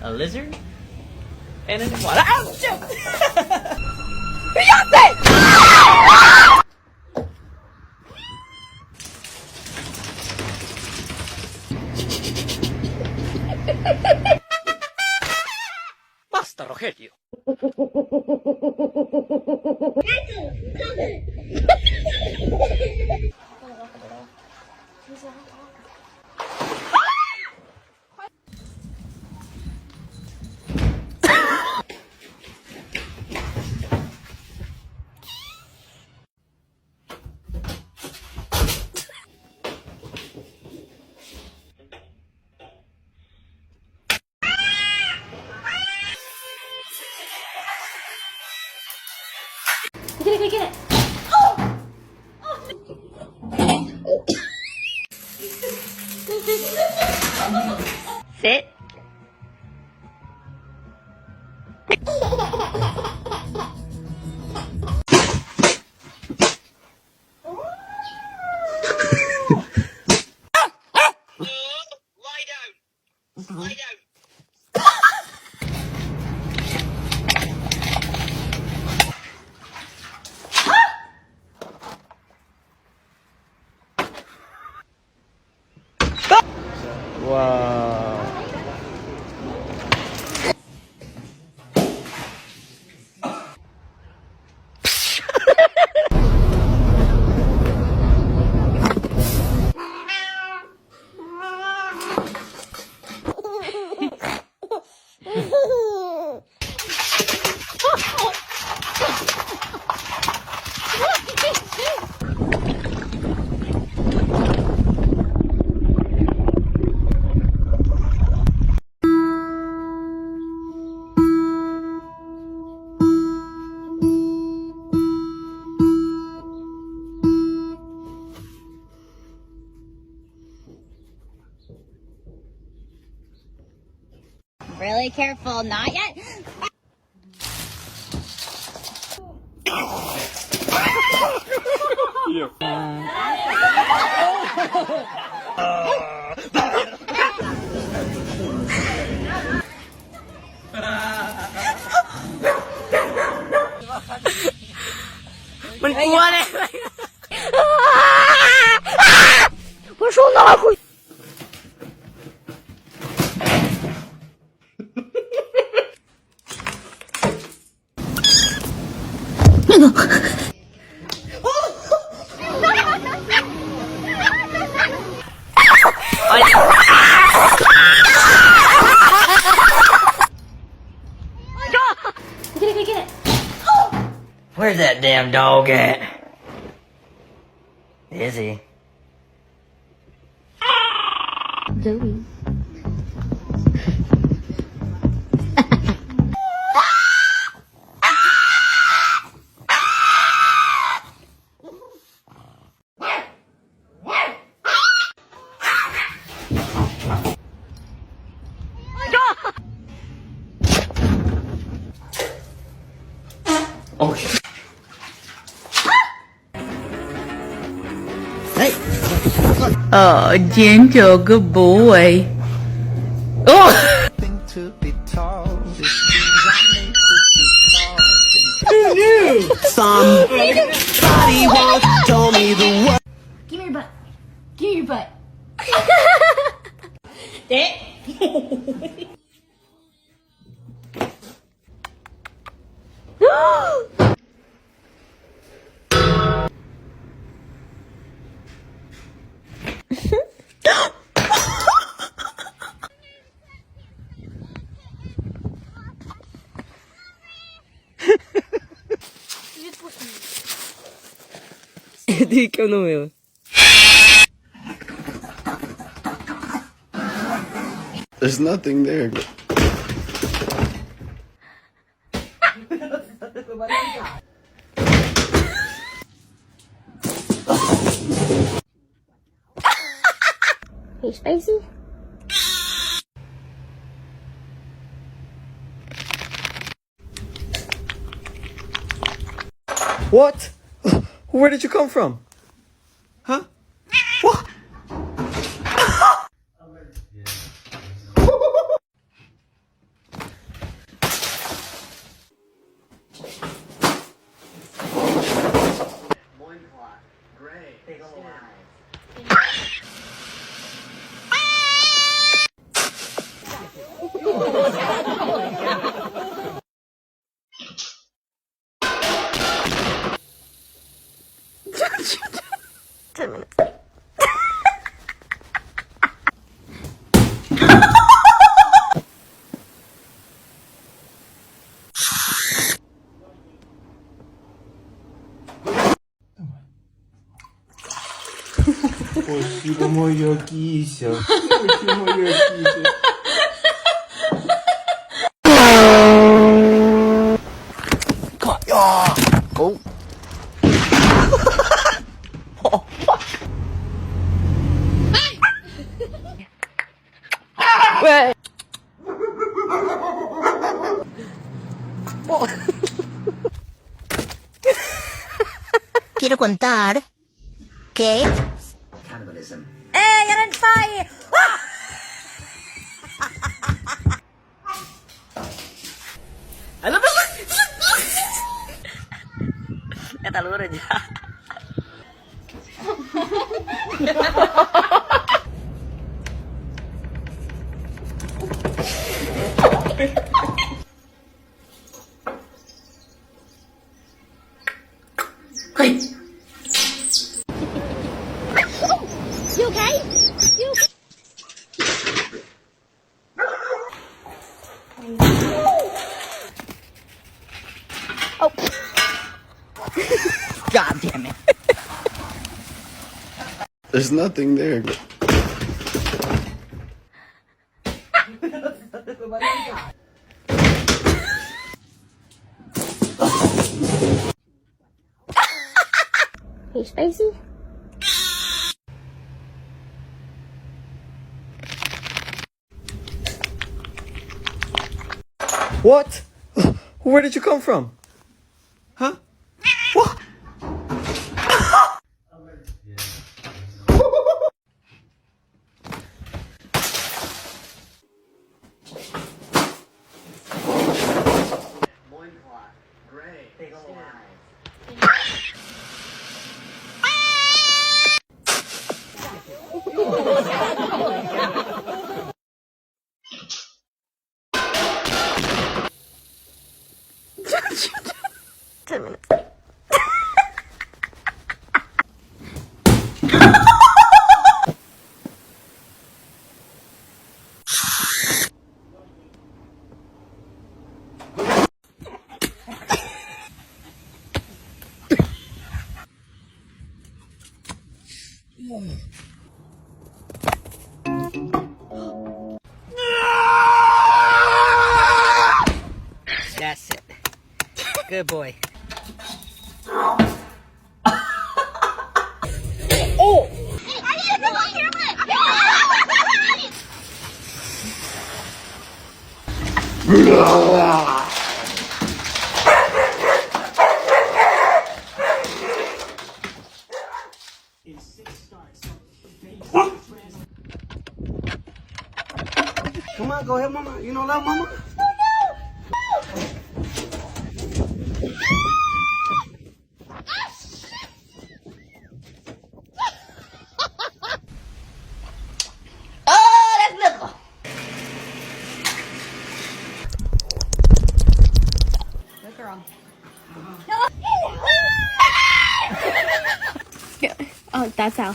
A lizard? And an iguana. Oh, shoot! Beyonce! Basta, Rogelio. Get it. Sit. Lie down. Wow. Really careful, not yet. Mình cua đây. Пошел нахуй! Get it. Where's that damn dog at? Is he? Zoe. Oh shit. Hey. Oh, gentle, good boy. Oh! To be tall, somebody once told me the word. Give me your butt. Di ikaw na yun. There's nothing there. Hey, Spicy. What? Where did you come from? Huh? What? Спасибо, моя кися. Спасибо, моя кися. Oh. Quiero contar que... Cannibalism. ganun pa eh! Ano ba? Katalura niya. You okay? You... God damn it. There's nothing there. Hey, Spacey? What? Where did you come from? Huh? What? That's it. Good boy. Come on, go ahead, mama. You know that, mama? Oh, that's Al.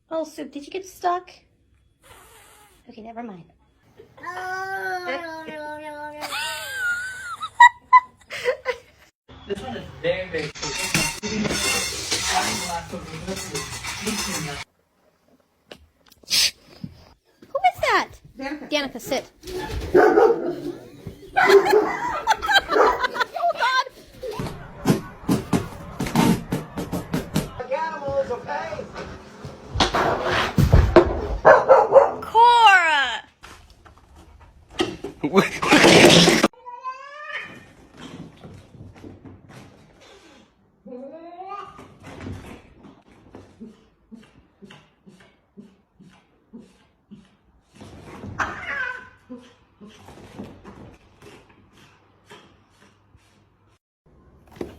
Oh, Soup, did you get stuck? Okay, never mind. This one is very, very cool. Who is that? Now sit. Cora!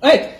Hey!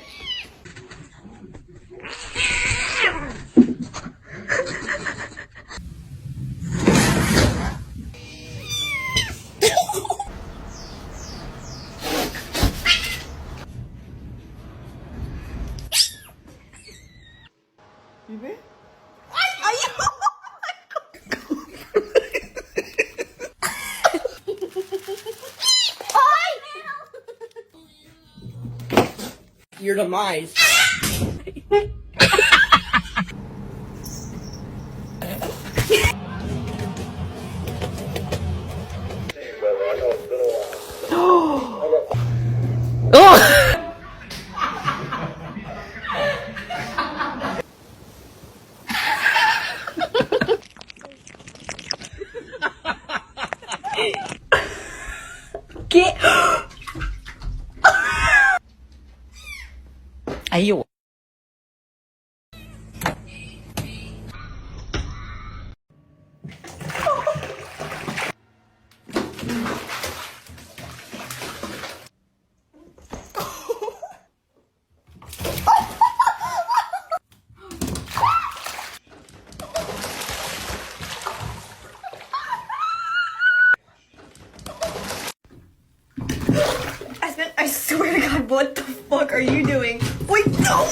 Your demise. ¿Qué? Ayú. I swear to God, what the fuck are you doing? Wait, no!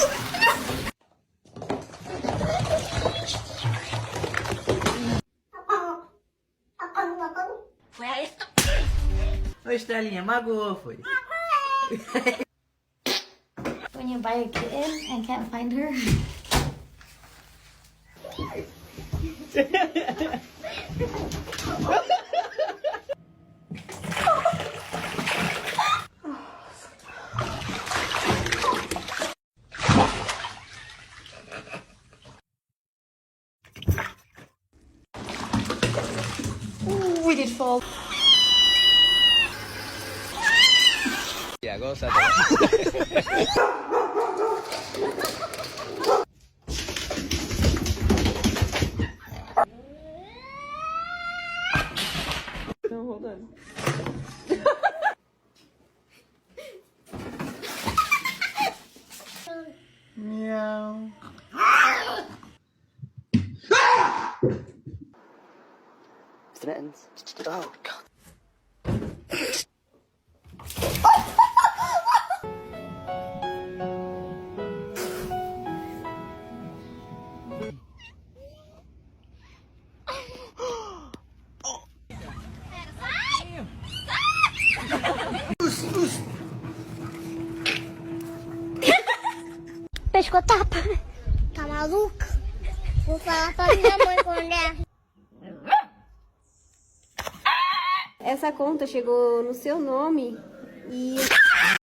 Ô, Estrelinha, magoou, foi. When you buy a kitten and can't find her. We did fall. Ya, gózate. No, hold on. Meow. Threatens. Oh, God. Pescotapa. Tá maluca? Vou falar pra minha mãe quando é. Essa conta chegou no seu nome e